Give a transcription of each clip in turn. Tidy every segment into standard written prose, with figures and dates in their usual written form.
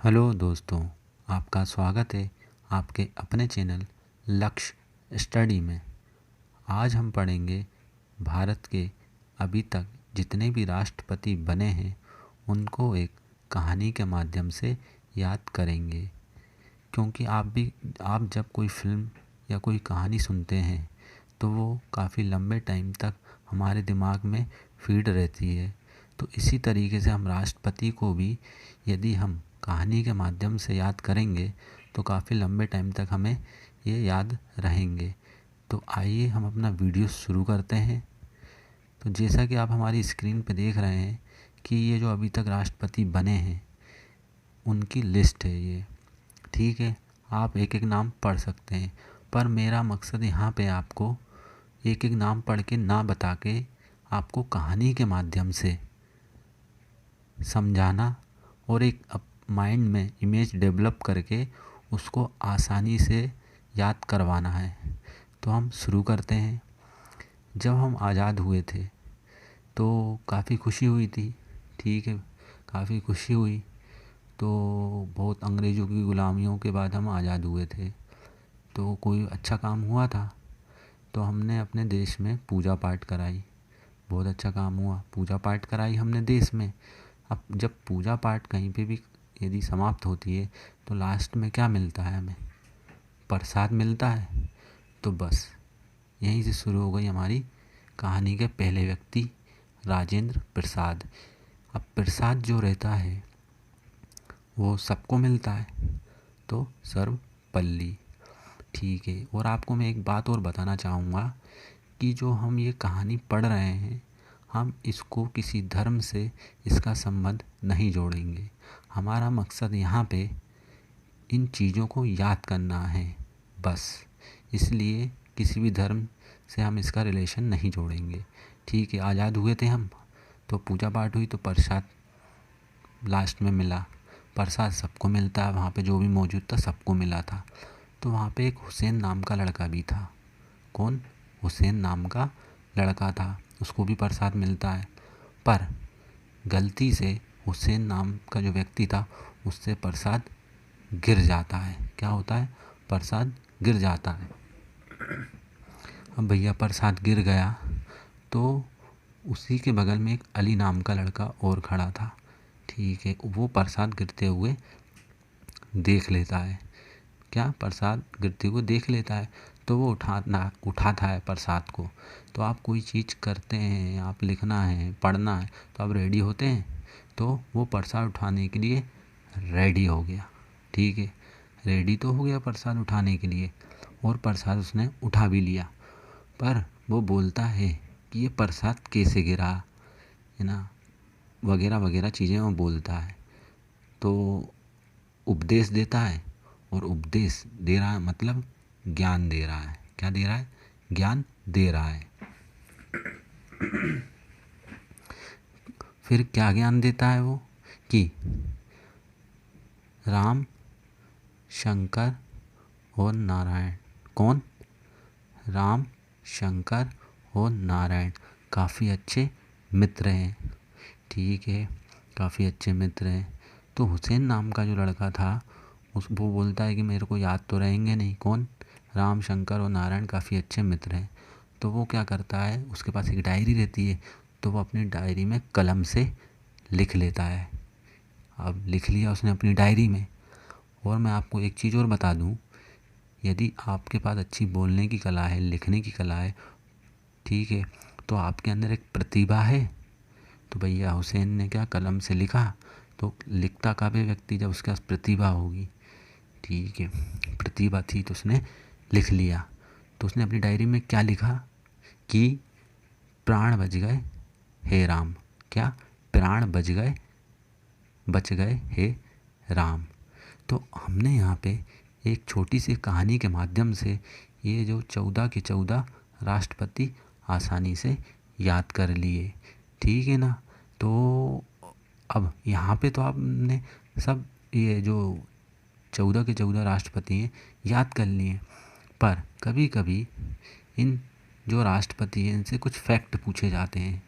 Hello दोस्तों, आपका स्वागत है आपके अपने चैनल लक्ष्य स्टडी में। आज हम पढ़ेंगे भारत के अभी तक जितने भी राष्ट्रपति बने हैं उनको एक कहानी के माध्यम से याद करेंगे। क्योंकि आप जब कोई फिल्म या कोई कहानी सुनते हैं तो वो काफ़ी लंबे टाइम तक हमारे दिमाग में फीड रहती है। तो इसी तरीके से हम राष्ट्रपति को भी यदि हम कहानी के माध्यम से याद करेंगे तो काफ़ी लंबे टाइम तक हमें ये याद रहेंगे। तो आइए हम अपना वीडियो शुरू करते हैं। तो जैसा कि आप हमारी स्क्रीन पर देख रहे हैं कि ये जो अभी तक राष्ट्रपति बने हैं उनकी लिस्ट है ये, ठीक है। आप एक एक नाम पढ़ सकते हैं, पर मेरा मकसद यहाँ पे आपको एक एक नाम पढ़ के ना बता के आपको कहानी के माध्यम से समझाना और एक माइंड में इमेज डेवलप करके उसको आसानी से याद करवाना है। तो हम शुरू करते हैं। जब हम आज़ाद हुए थे तो काफ़ी खुशी हुई थी, ठीक है, काफ़ी खुशी हुई। तो बहुत अंग्रेज़ों की गुलामियों के बाद हम आज़ाद हुए थे, तो कोई अच्छा काम हुआ था तो हमने अपने देश में पूजा पाठ कराई। बहुत अच्छा काम हुआ, पूजा पाठ कराई हमने देश में। अब जब पूजा पाठ कहीं पे भी यदि समाप्त होती है तो लास्ट में क्या मिलता है हमें? प्रसाद मिलता है। तो बस यहीं से शुरू हो गई हमारी कहानी के पहले व्यक्ति राजेंद्र प्रसाद। अब प्रसाद जो रहता है वो सबको मिलता है, तो सर्वपल्ली, ठीक है। और आपको मैं एक बात और बताना चाहूँगा कि जो हम ये कहानी पढ़ रहे हैं हम इसको किसी धर्म से इसका संबंध नहीं जोड़ेंगे। हमारा मकसद यहाँ पे इन चीज़ों को याद करना है बस, इसलिए किसी भी धर्म से हम इसका रिलेशन नहीं जोड़ेंगे, ठीक है। आज़ाद हुए थे हम तो पूजा पाठ हुई तो प्रसाद लास्ट में मिला। प्रसाद सबको मिलता है, वहाँ पे जो भी मौजूद था सबको मिला था। तो वहाँ पे एक हुसैन नाम का लड़का भी था। कौन? हुसैन नाम का लड़का था, उसको भी प्रसाद मिलता है। पर गलती से हुसैन नाम का जो व्यक्ति था उससे प्रसाद गिर जाता है। क्या होता है? प्रसाद गिर जाता है। अब भैया प्रसाद गिर गया तो उसी के बगल में एक अली नाम का लड़का और खड़ा था, ठीक है। वो प्रसाद गिरते हुए देख लेता है। क्या? प्रसाद गिरते हुए देख लेता है। तो वो उठाता है प्रसाद को। तो आप कोई चीज़ करते हैं, आप लिखना है, पढ़ना है, तो आप रेडी होते हैं। तो वो प्रसाद उठाने के लिए रेडी हो गया, ठीक है। रेडी तो हो गया प्रसाद उठाने के लिए और प्रसाद उसने उठा भी लिया। पर वो बोलता है कि ये प्रसाद कैसे गिरा, है ना, वगैरह वगैरह चीज़ें वो बोलता है। तो उपदेश देता है, और उपदेश दे रहा है मतलब ज्ञान दे रहा है। क्या दे रहा है? ज्ञान दे रहा है। फिर क्या ज्ञान देता है वो? कि राम, शंकर और नारायण। कौन? राम, शंकर और नारायण काफ़ी अच्छे मित्र हैं, ठीक है, काफ़ी अच्छे मित्र हैं। तो हुसैन नाम का जो लड़का था वो बोलता है कि मेरे को याद तो रहेंगे नहीं। कौन? राम, शंकर और नारायण काफ़ी अच्छे मित्र हैं। तो वो क्या करता है, उसके पास एक डायरी रहती है, तो वो अपनी डायरी में कलम से लिख लेता है। अब लिख लिया उसने अपनी डायरी में। और मैं आपको एक चीज़ और बता दूं, यदि आपके पास अच्छी बोलने की कला है, लिखने की कला है, ठीक है, तो आपके अंदर एक प्रतिभा है। तो भैया हुसैन ने क्या कलम से लिखा, तो लिखता कब है व्यक्ति? जब उसके पास प्रतिभा होगी, ठीक है। प्रतिभा थी तो उसने लिख लिया। तो उसने अपनी डायरी में क्या लिखा कि प्राण बच गए हे राम। क्या? प्राण बच गए हे राम। तो हमने यहाँ पे एक छोटी सी कहानी के माध्यम से ये जो 14 के 14 राष्ट्रपति आसानी से याद कर लिए, ठीक है ना। तो अब यहाँ पे तो आपने सब ये जो 14 के 14 राष्ट्रपति हैं याद कर लिए, पर कभी कभी इन जो राष्ट्रपति हैं इनसे कुछ फैक्ट पूछे जाते हैं,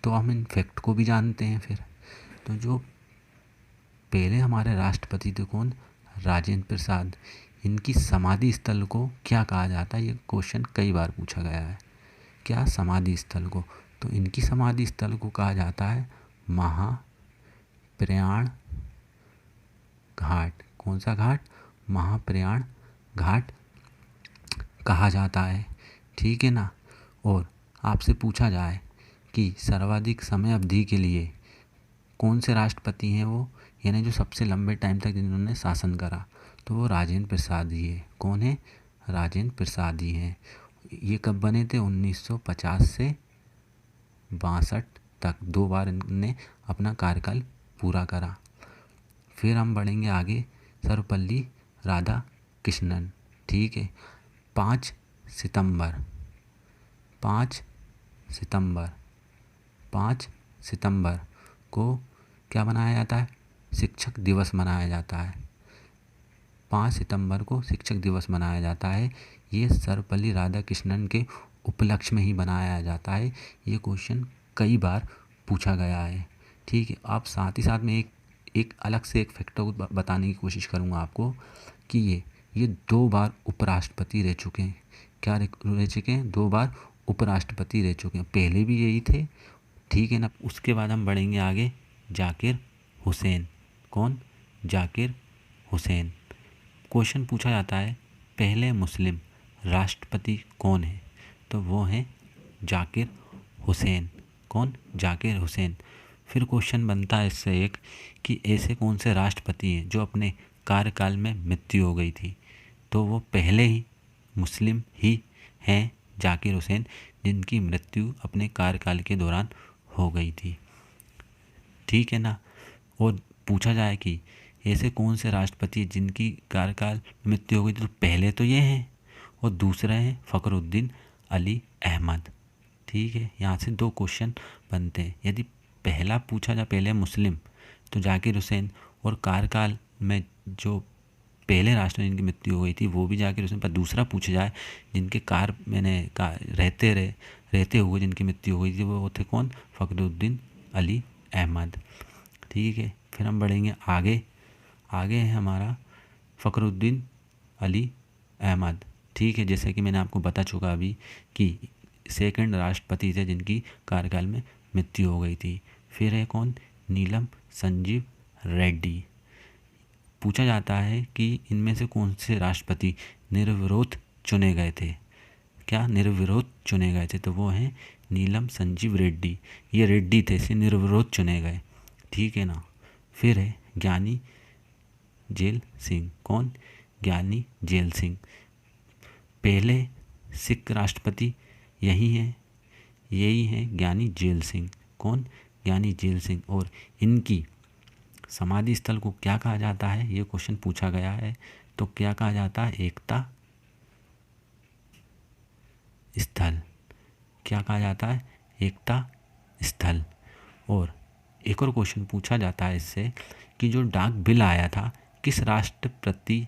तो हम इन फैक्ट को भी जानते हैं फिर। तो जो पहले हमारे राष्ट्रपति थे कौन? राजेंद्र प्रसाद। इनकी समाधि स्थल को क्या कहा जाता है? ये क्वेश्चन कई बार पूछा गया है। क्या समाधि स्थल को? तो इनकी समाधि स्थल को कहा जाता है महाप्रयाण घाट। कौन सा घाट? महाप्रयाण घाट कहा जाता है। ठीक है ना। और आपसे पूछा जाए कि सर्वाधिक समय अवधि के लिए कौन से राष्ट्रपति हैं वो, यानी जो सबसे लंबे टाइम तक जिन्होंने शासन करा, तो वो राजेंद्र प्रसाद ही है। कौन है? राजेंद्र प्रसाद ही हैं। ये कब बने थे? 1950 से 62 तक 2 बार इन्होंने अपना कार्यकाल पूरा करा। फिर हम बढ़ेंगे आगे। सर्वपल्ली राधाकृष्णन। ठीक है। 5 सितंबर को क्या मनाया जाता है? शिक्षक दिवस मनाया जाता है। 5 सितंबर को शिक्षक दिवस मनाया जाता है। ये सर्वपल्ली राधाकृष्णन के उपलक्ष्य में ही बनाया जाता है। ये क्वेश्चन कई बार पूछा गया है। ठीक है। आप साथ ही साथ में एक अलग से एक फैक्टर को बताने की कोशिश करूँगा आपको कि ये 2 बार उपराष्ट्रपति रह चुके हैं। क्या रह चुके हैं? 2 बार उपराष्ट्रपति रह चुके हैं। पहले भी यही थे। ठीक है ना। उसके बाद हम बढ़ेंगे आगे। जाकिर हुसैन। कौन? जाकिर हुसैन। क्वेश्चन पूछा जाता है पहले मुस्लिम राष्ट्रपति कौन है? तो वो हैं जाकिर हुसैन। कौन? जाकिर हुसैन। फिर क्वेश्चन बनता है इससे एक कि ऐसे कौन से राष्ट्रपति हैं जो अपने कार्यकाल में मृत्यु हो गई थी? तो वो पहले ही मुस्लिम ही हैं, जाकिर हुसैन, जिनकी मृत्यु अपने कार्यकाल के दौरान हो गई थी। ठीक है ना। और पूछा जाए कि ऐसे कौन से राष्ट्रपति जिनकी कार्यकाल मृत्यु हो गई थी, तो पहले तो ये हैं और दूसरा है फ़खरुद्दीन अली अहमद। ठीक है। यहाँ से 2 क्वेश्चन बनते हैं। यदि पहला पूछा जाए पहले मुस्लिम, तो जाकिर हुसैन, और कार्यकाल में जो पहले राष्ट्रपति जिनकी मृत्यु हो गई थी वो भी जाकिर हुसैन। पर दूसरा पूछा जाए जिनके रहते हुए जिनकी मृत्यु हो गई थी वो थे कौन? फ़खरुद्दीन अली अहमद। ठीक है। फिर हम बढ़ेंगे आगे है हमारा फ़खरुद्दीन अली अहमद। ठीक है। जैसे कि मैंने आपको बता चुका अभी कि सेकंड राष्ट्रपति थे जिनकी कार्यकाल में मृत्यु हो गई थी। फिर है कौन? नीलम संजीव रेड्डी। पूछा जाता है कि इनमें से कौन से राष्ट्रपति निर्विरोध चुने गए थे? क्या निर्विरोध चुने गए थे? तो वो हैं नीलम संजीव रेड्डी। ये रेड्डी थे, इसे निर्विरोध चुने गए। ठीक है ना। फिर है ज्ञानी जेल सिंह। कौन? ज्ञानी जेल सिंह। पहले सिख राष्ट्रपति यही हैं ज्ञानी जेल सिंह। कौन? ज्ञानी जेल सिंह। और इनकी समाधि स्थल को क्या कहा जाता है? ये क्वेश्चन पूछा गया है। तो क्या कहा जाता है? एकता स्थल। क्या कहा जाता है? एकता स्थल। और एक और क्वेश्चन पूछा जाता है इससे कि जो डाक बिल आया था किस राष्ट्रपति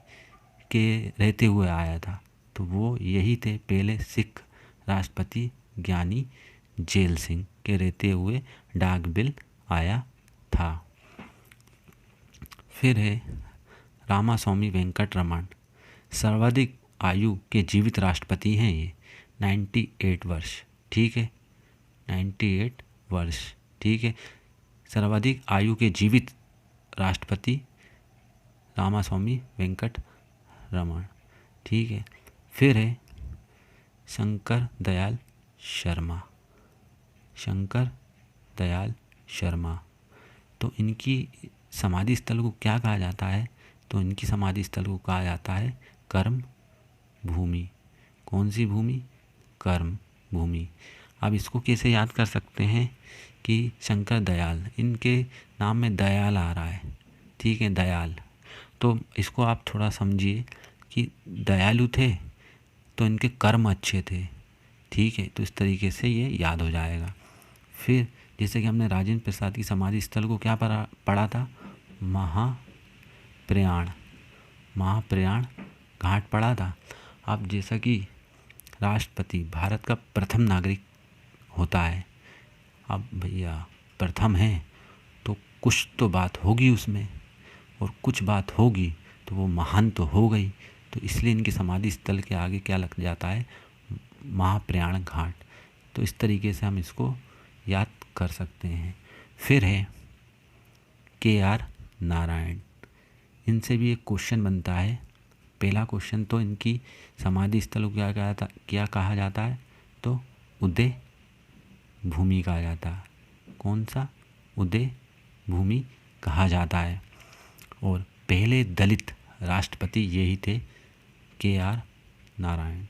के रहते हुए आया था? तो वो यही थे पहले सिख राष्ट्रपति ज्ञानी जेल सिंह के रहते हुए डाक बिल आया था। फिर है रामास्वामी वेंकटरमण। सर्वाधिक आयु के जीवित राष्ट्रपति हैं ये, 98 वर्ष। ठीक है। 98 वर्ष। ठीक है। सर्वाधिक आयु के जीवित राष्ट्रपति रामास्वामी वेंकटरमण। ठीक है। फिर है शंकर दयाल शर्मा। तो इनकी समाधि स्थल को क्या कहा जाता है? तो इनकी समाधि स्थल को कहा जाता है कर्म भूमि। कौन सी भूमि? कर्म भूमि। अब इसको कैसे याद कर सकते हैं कि शंकर दयाल, इनके नाम में दयाल आ रहा है। ठीक है, दयाल। तो इसको आप थोड़ा समझिए कि दयालु थे तो इनके कर्म अच्छे थे। ठीक है। तो इस तरीके से ये याद हो जाएगा। फिर जैसे कि हमने राजेंद्र प्रसाद की समाधि स्थल को क्या पढ़ा था? महाप्रयाण घाट पढ़ा था। अब जैसा कि राष्ट्रपति भारत का प्रथम नागरिक होता है, अब भैया प्रथम है तो कुछ तो बात होगी उसमें। और कुछ बात होगी तो वो महान तो हो गई, तो इसलिए इनके समाधि स्थल के आगे क्या लग जाता है, महाप्रयाण घाट। तो इस तरीके से हम इसको याद कर सकते हैं। फिर है KR नारायण। इनसे भी एक क्वेश्चन बनता है। पहला क्वेश्चन तो इनकी समाधि स्थल को क्या कहा जाता है, तो उदय भूमि कहा जाता है। कौन सा, उदय भूमि कहा जाता है। और पहले दलित राष्ट्रपति यही थे, KR नारायण।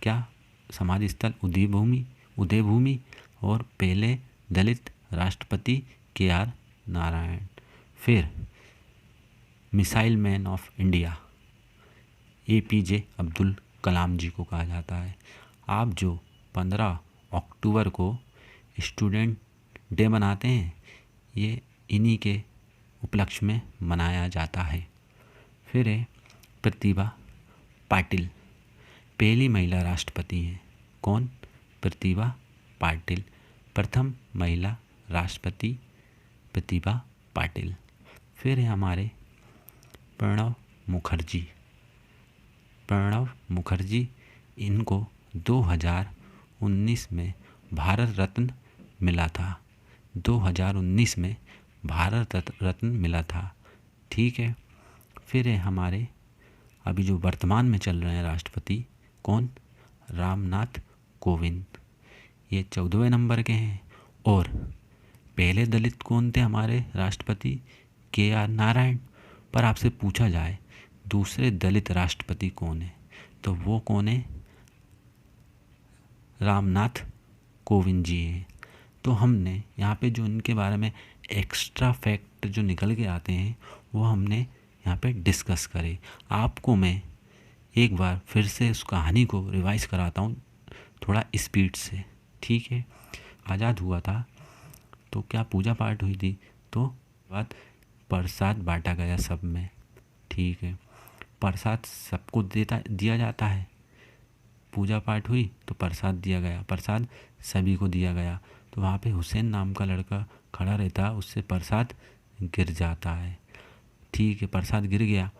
क्या समाधि स्थल उदय भूमि और पहले दलित राष्ट्रपति KR नारायण। फिर missile man of India APJ Abdul Kalam ji को कहा जाता है। आप जो 15 अक्टूबर को स्टूडेंट डे मनाते हैं, ये इन्हीं के उपलक्ष्य में मनाया जाता है। फिर है प्रतिभा पाटिल, पहली महिला राष्ट्रपति हैं। कौन, प्रतिभा पाटिल, प्रथम महिला राष्ट्रपति प्रतिभा पाटिल। फिर है हमारे प्रणब मुखर्जी। इनको 2019 में भारत रत्न मिला था। 2019 में भारत रत्न मिला था। ठीक है। फिर है हमारे अभी जो वर्तमान में चल रहे हैं राष्ट्रपति, कौन, रामनाथ कोविंद। ये 14वें नंबर के हैं। और पहले दलित कौन थे हमारे राष्ट्रपति, KR नारायण। पर आपसे पूछा जाए दूसरे दलित राष्ट्रपति कौन है, तो वो कौन है, रामनाथ कोविंद जी हैं। तो हमने यहाँ पे जो इनके बारे में एक्स्ट्रा फैक्ट जो निकल के आते हैं वो हमने यहाँ पे डिस्कस करे। आपको मैं एक बार फिर से उस कहानी को रिवाइज कराता हूँ थोड़ा स्पीड से। ठीक है। आज़ाद हुआ था तो क्या पूजा पाठ हुई थी, तो बाद प्रसाद बांटा गया सब में। ठीक है। प्रसाद सबको दिया जाता है। पूजा पाठ हुई तो प्रसाद दिया गया, प्रसाद सभी को दिया गया। तो वहाँ पे हुसैन नाम का लड़का खड़ा रहता है, उससे प्रसाद गिर जाता है। ठीक है। प्रसाद गिर गया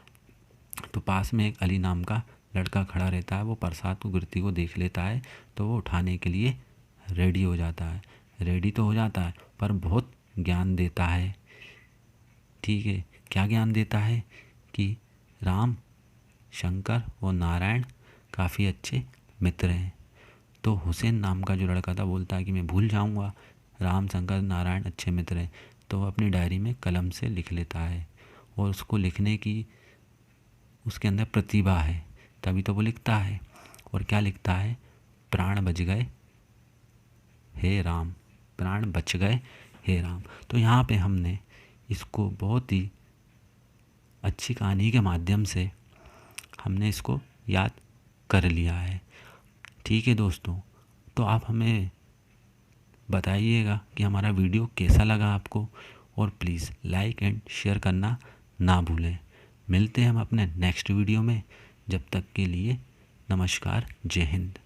तो पास में एक अली नाम का लड़का खड़ा रहता है, वो प्रसाद को गिरती को देख लेता है, तो वो उठाने के लिए रेडी हो जाता है। रेडी तो हो जाता है पर बहुत ज्ञान देता है। ठीक है। क्या ज्ञान देता है कि राम, शंकर और नारायण काफ़ी अच्छे मित्र हैं। तो हुसैन नाम का जो लड़का था बोलता है कि मैं भूल जाऊंगा, राम, शंकर, नारायण अच्छे मित्र हैं। तो वो अपनी डायरी में कलम से लिख लेता है और उसको लिखने की उसके अंदर प्रतिभा है, तभी तो वो लिखता है। और क्या लिखता है, प्राण बच गए हे राम, प्राण बच गए हे राम। तो यहाँ पे हमने इसको बहुत ही अच्छी कहानी के माध्यम से हमने इसको याद कर लिया है। ठीक है दोस्तों, तो आप हमें बताइएगा कि हमारा वीडियो कैसा लगा आपको, और प्लीज़ लाइक एंड शेयर करना ना भूलें। मिलते हैं हम अपने नेक्स्ट वीडियो में। जब तक के लिए नमस्कार, जय हिंद।